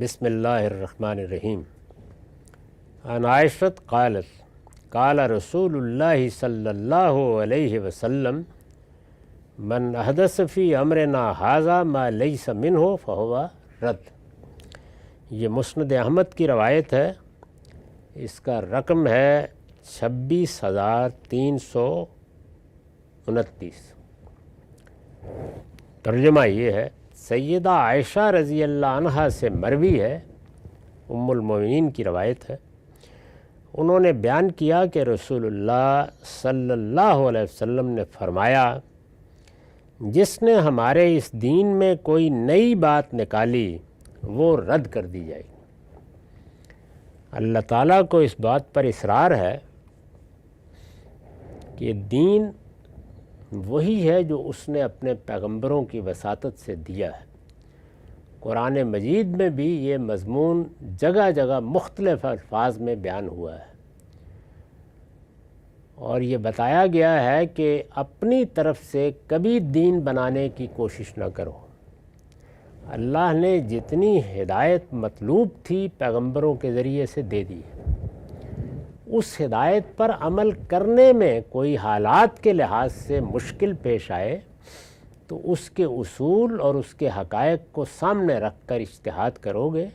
بسم اللہ الرحمن الرحیم۔ عن عائشۃ قالت قال رسول اللہ صلی اللہ علیہ وسلم من احدث فی امرنا ھذا ما لیس منہ فہو رد۔ یہ مسند احمد کی روایت ہے، اس کا رقم ہے 26,329۔ ترجمہ یہ ہے، سیدہ عائشہ رضی اللہ عنہا سے مروی ہے، ام المومنین کی روایت ہے، انہوں نے بیان کیا کہ رسول اللہ صلی اللہ علیہ وسلم نے فرمایا، جس نے ہمارے اس دین میں کوئی نئی بات نکالی وہ رد کر دی جائے گی۔ اللہ تعالیٰ کو اس بات پر اصرار ہے کہ دین وہی ہے جو اس نے اپنے پیغمبروں کی وساطت سے دیا ہے۔ قرآن مجید میں بھی یہ مضمون جگہ جگہ مختلف الفاظ میں بیان ہوا ہے، اور یہ بتایا گیا ہے کہ اپنی طرف سے کبھی دین بنانے کی کوشش نہ کرو۔ اللہ نے جتنی ہدایت مطلوب تھی پیغمبروں کے ذریعے سے دے دی، اس ہدایت پر عمل کرنے میں کوئی حالات کے لحاظ سے مشکل پیش آئے تو اس کے اصول اور اس کے حقائق کو سامنے رکھ کر اجتہاد کرو گے،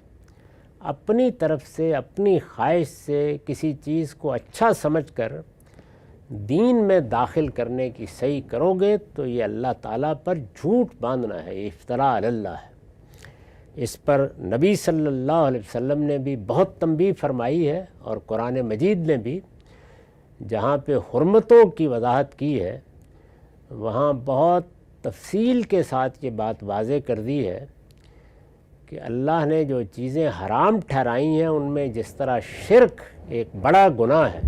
اپنی طرف سے اپنی خواہش سے کسی چیز کو اچھا سمجھ کر دین میں داخل کرنے کی صحیح کرو گے تو یہ اللہ تعالیٰ پر جھوٹ باندھنا ہے، یہ افتراء علی اللہ ہے۔ اس پر نبی صلی اللہ علیہ وسلم نے بھی بہت تنبیہ فرمائی ہے، اور قرآن مجید نے بھی جہاں پہ حرمتوں کی وضاحت کی ہے وہاں بہت تفصیل کے ساتھ یہ بات واضح کر دی ہے کہ اللہ نے جو چیزیں حرام ٹھہرائی ہیں ان میں جس طرح شرک ایک بڑا گناہ ہے،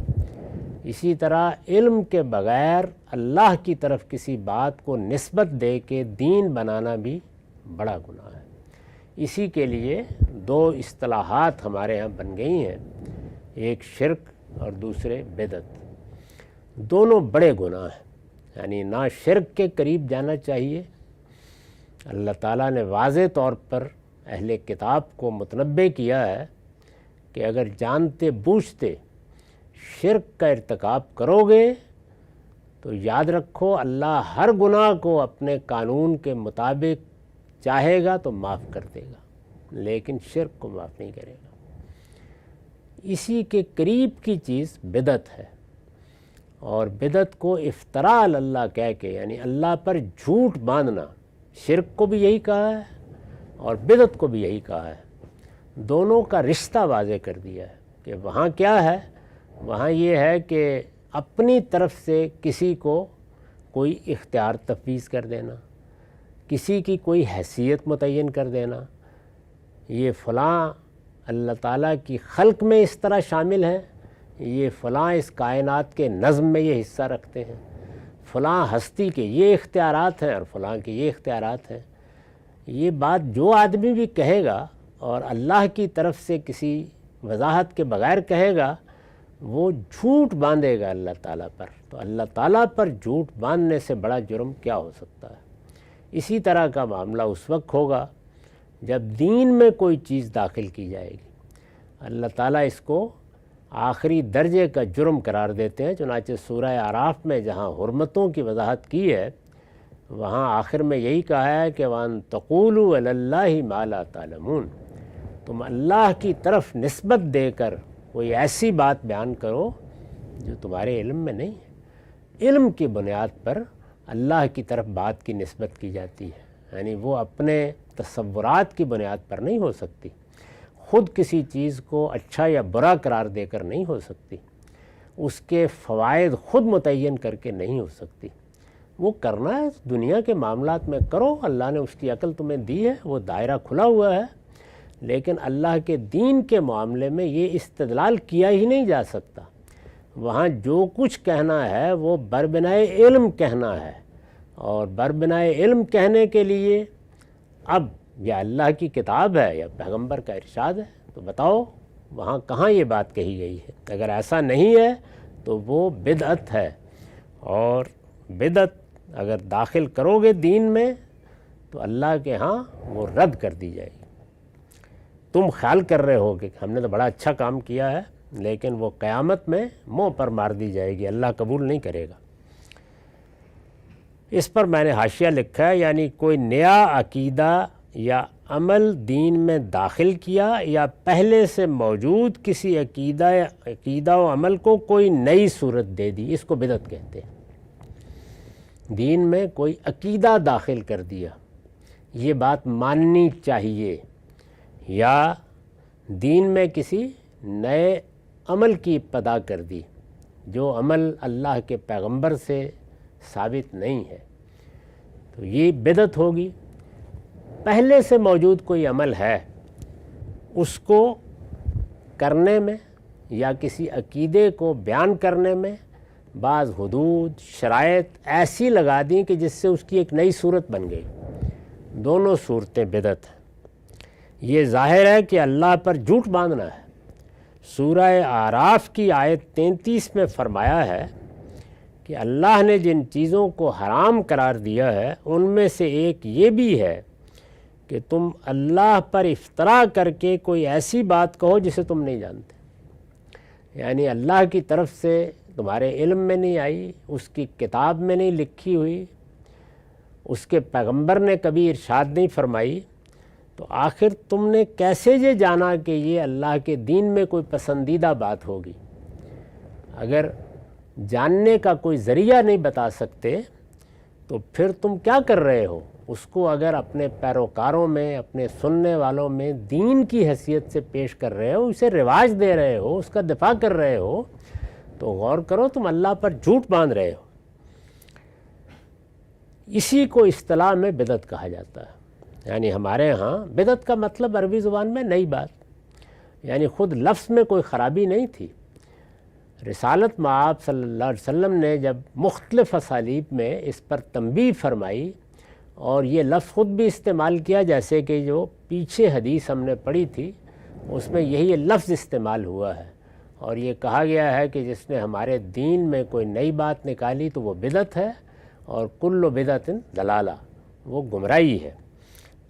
اسی طرح علم کے بغیر اللہ کی طرف کسی بات کو نسبت دے کے دین بنانا بھی بڑا گناہ ہے۔ اسی کے لیے دو اصطلاحات ہمارے ہاں بن گئی ہیں، ایک شرک اور دوسرے بدعت۔ دونوں بڑے گناہ ہیں، یعنی نہ شرک کے قریب جانا چاہیے۔ اللہ تعالیٰ نے واضح طور پر اہل کتاب کو متنبہ کیا ہے کہ اگر جانتے بوجھتے شرک کا ارتکاب کرو گے تو یاد رکھو اللہ ہر گناہ کو اپنے قانون کے مطابق چاہے گا تو معاف کر دے گا، لیکن شرک کو معاف نہیں کرے گا۔ اسی کے قریب کی چیز بدعت ہے، اور بدعت کو افتراء علی اللہ کہہ کے یعنی اللہ پر جھوٹ باندھنا، شرک کو بھی یہی کہا ہے اور بدعت کو بھی یہی کہا ہے، دونوں کا رشتہ واضح کر دیا ہے کہ وہاں کیا ہے، وہاں یہ ہے کہ اپنی طرف سے کسی کو کوئی اختیار تفویض کر دینا، کسی کی کوئی حیثیت متعین کر دینا، یہ فلاں اللہ تعالیٰ کی خلق میں اس طرح شامل ہیں، یہ فلاں اس کائنات کے نظم میں یہ حصہ رکھتے ہیں، فلاں ہستی کے یہ اختیارات ہیں اور فلاں کے یہ اختیارات ہیں۔ یہ بات جو آدمی بھی کہے گا اور اللہ کی طرف سے کسی وضاحت کے بغیر کہے گا وہ جھوٹ باندھے گا اللہ تعالیٰ پر۔ تو اللہ تعالیٰ پر جھوٹ باندھنے سے بڑا جرم کیا ہو سکتا ہے؟ اسی طرح کا معاملہ اس وقت ہوگا جب دین میں کوئی چیز داخل کی جائے گی، اللہ تعالیٰ اس کو آخری درجے کا جرم قرار دیتے ہیں۔ چنانچہ سورہ اعراف میں جہاں حرمتوں کی وضاحت کی ہے وہاں آخر میں یہی کہا ہے کہ وَأَن تَقُولُوا عَلَى اللَّهِ مَا لَا تَعْلَمُونَ، تم اللہ کی طرف نسبت دے کر کوئی ایسی بات بیان کرو جو تمہارے علم میں نہیں ہے۔ علم کی بنیاد پر اللہ کی طرف بات کی نسبت کی جاتی ہے، یعنی وہ اپنے تصورات کی بنیاد پر نہیں ہو سکتی، خود کسی چیز کو اچھا یا برا قرار دے کر نہیں ہو سکتی، اس کے فوائد خود متعین کر کے نہیں ہو سکتی۔ وہ کرنا ہے دنیا کے معاملات میں کرو، اللہ نے اس کی عقل تمہیں دی ہے، وہ دائرہ کھلا ہوا ہے، لیکن اللہ کے دین کے معاملے میں یہ استدلال کیا ہی نہیں جا سکتا۔ وہاں جو کچھ کہنا ہے وہ بربنائے علم کہنا ہے، اور بربنائے علم کہنے کے لیے اب یا اللہ کی کتاب ہے یا پیغمبر کا ارشاد ہے، تو بتاؤ وہاں کہاں یہ بات کہی گئی ہے؟ اگر ایسا نہیں ہے تو وہ بدعت ہے، اور بدعت اگر داخل کرو گے دین میں تو اللہ کے ہاں وہ رد کر دی جائے گی۔ تم خیال کر رہے ہو کہ ہم نے تو بڑا اچھا کام کیا ہے، لیکن وہ قیامت میں منہ پر مار دی جائے گی، اللہ قبول نہیں کرے گا۔ اس پر میں نے حاشیہ لکھا ہے، یعنی کوئی نیا عقیدہ یا عمل دین میں داخل کیا یا پہلے سے موجود کسی عقیدہ و عمل کو کوئی نئی صورت دے دی، اس کو بدعت کہتے ہیں۔ دین میں کوئی عقیدہ داخل کر دیا، یہ بات ماننی چاہیے، یا دین میں کسی نئے عمل کی ابتدا کر دی جو عمل اللہ کے پیغمبر سے ثابت نہیں ہے، تو یہ بدعت ہوگی۔ پہلے سے موجود کوئی عمل ہے، اس کو کرنے میں یا کسی عقیدے کو بیان کرنے میں بعض حدود شرائط ایسی لگا دیں کہ جس سے اس کی ایک نئی صورت بن گئی، دونوں صورتیں بدعت ہیں۔ یہ ظاہر ہے کہ اللہ پر جھوٹ باندھنا ہے۔ سورہ اعراف کی آیت 33 میں فرمایا ہے کہ اللہ نے جن چیزوں کو حرام قرار دیا ہے ان میں سے ایک یہ بھی ہے کہ تم اللہ پر افترا کر کے کوئی ایسی بات کہو جسے تم نہیں جانتے، یعنی اللہ کی طرف سے تمہارے علم میں نہیں آئی، اس کی کتاب میں نہیں لکھی ہوئی، اس کے پیغمبر نے کبھی ارشاد نہیں فرمائی، تو آخر تم نے کیسے یہ جانا کہ یہ اللہ کے دین میں کوئی پسندیدہ بات ہوگی؟ اگر جاننے کا کوئی ذریعہ نہیں بتا سکتے تو پھر تم کیا کر رہے ہو؟ اس کو اگر اپنے پیروکاروں میں، اپنے سننے والوں میں دین کی حیثیت سے پیش کر رہے ہو، اسے رواج دے رہے ہو، اس کا دفاع کر رہے ہو، تو غور کرو تم اللہ پر جھوٹ باندھ رہے ہو۔ اسی کو اصطلاح میں بدعت کہا جاتا ہے۔ یعنی ہمارے ہاں بدعت کا مطلب عربی زبان میں نئی بات، یعنی خود لفظ میں کوئی خرابی نہیں تھی۔ رسالت مآب صلی اللہ علیہ وسلم نے جب مختلف اسالیب میں اس پر تنبیہ فرمائی اور یہ لفظ خود بھی استعمال کیا، جیسے کہ جو پیچھے حدیث ہم نے پڑھی تھی اس میں یہی لفظ استعمال ہوا ہے، اور یہ کہا گیا ہے کہ جس نے ہمارے دین میں کوئی نئی بات نکالی تو وہ بدعت ہے، اور کل بدعت ضلالہ، وہ گمراہی ہے۔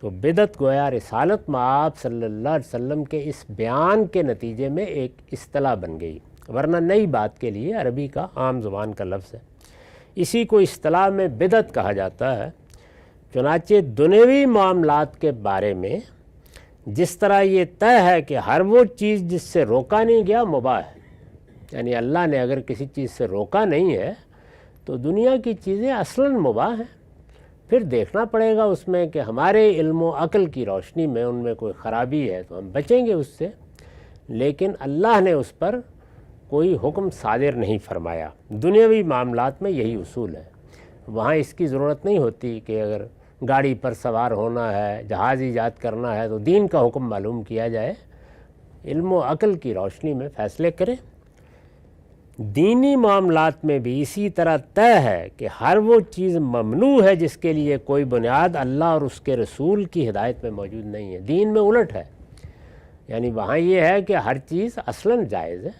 تو بدعت گویا رسالت مآب صلی اللہ علیہ وسلم کے اس بیان کے نتیجے میں ایک اصطلاح بن گئی، ورنہ نئی بات کے لیے عربی کا عام زبان کا لفظ ہے۔ اسی کو اصطلاح میں بدعت کہا جاتا ہے۔ چنانچہ دنیوی معاملات کے بارے میں جس طرح یہ طے ہے کہ ہر وہ چیز جس سے روکا نہیں گیا مباح ہے، یعنی اللہ نے اگر کسی چیز سے روکا نہیں ہے تو دنیا کی چیزیں اصلاً مباح ہیں، پھر دیکھنا پڑے گا اس میں کہ ہمارے علم و عقل کی روشنی میں ان میں کوئی خرابی ہے تو ہم بچیں گے اس سے، لیکن اللہ نے اس پر کوئی حکم صادر نہیں فرمایا۔ دنیاوی معاملات میں یہی اصول ہے، وہاں اس کی ضرورت نہیں ہوتی کہ اگر گاڑی پر سوار ہونا ہے، جہاز ایجاد کرنا ہے تو دین کا حکم معلوم کیا جائے، علم و عقل کی روشنی میں فیصلے کریں۔ دینی معاملات میں بھی اسی طرح طے ہے کہ ہر وہ چیز ممنوع ہے جس کے لیے کوئی بنیاد اللہ اور اس کے رسول کی ہدایت میں موجود نہیں ہے۔ دین میں الٹ ہے، یعنی وہاں یہ ہے کہ ہر چیز اصلاً جائز ہے،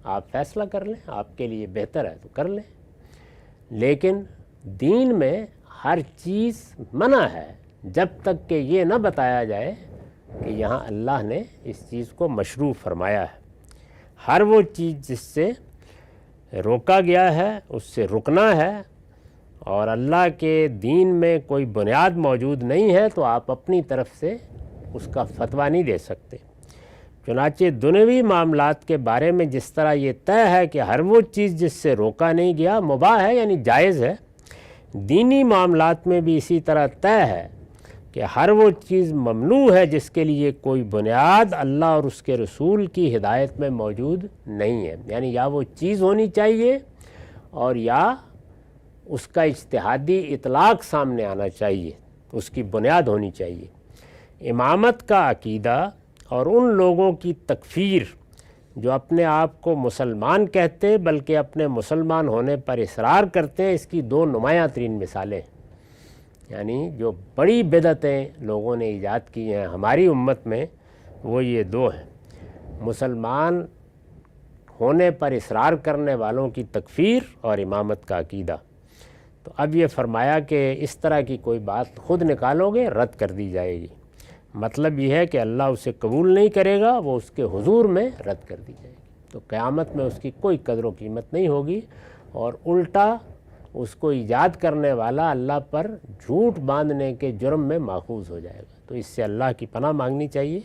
آپ فیصلہ کر لیں، آپ کے لیے بہتر ہے تو کر لیں، لیکن دین میں ہر چیز منع ہے جب تک کہ یہ نہ بتایا جائے کہ یہاں اللہ نے اس چیز کو مشروع فرمایا ہے۔ ہر وہ چیز جس سے روکا گیا ہے اس سے رکنا ہے، اور اللہ کے دین میں کوئی بنیاد موجود نہیں ہے تو آپ اپنی طرف سے اس کا فتویٰ نہیں دے سکتے۔ چنانچہ دنیوی معاملات کے بارے میں جس طرح یہ طے ہے کہ ہر وہ چیز جس سے روکا نہیں گیا مباح ہے، یعنی جائز ہے، دینی معاملات میں بھی اسی طرح طے ہے کہ ہر وہ چیز ممنوع ہے جس کے لیے کوئی بنیاد اللہ اور اس کے رسول کی ہدایت میں موجود نہیں ہے، یعنی یا وہ چیز ہونی چاہیے اور یا اس کا اجتہادی اطلاق سامنے آنا چاہیے، اس کی بنیاد ہونی چاہیے۔ امامت کا عقیدہ اور ان لوگوں کی تکفیر جو اپنے آپ کو مسلمان کہتے بلکہ اپنے مسلمان ہونے پر اصرار کرتے ہیں، اس کی دو نمایاں ترین مثالیں، یعنی جو بڑی بدعتیں لوگوں نے ایجاد کی ہیں ہماری امت میں، وہ یہ دو ہیں: مسلمان ہونے پر اصرار کرنے والوں کی تکفیر اور امامت کا عقیدہ۔ تو اب یہ فرمایا کہ اس طرح کی کوئی بات خود نکالو گے رد کر دی جائے گی۔ مطلب یہ ہے کہ اللہ اسے قبول نہیں کرے گا، وہ اس کے حضور میں رد کر دی جائے گی، تو قیامت میں اس کی کوئی قدر و قیمت نہیں ہوگی، اور الٹا اس کو ایجاد کرنے والا اللہ پر جھوٹ باندھنے کے جرم میں ماخوذ ہو جائے گا۔ تو اس سے اللہ کی پناہ مانگنی چاہیے۔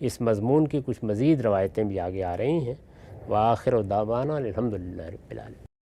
اس مضمون کی کچھ مزید روایتیں بھی آگے آ رہی ہیں۔ وآخر دعوانا الحمدللہ رب العالمین۔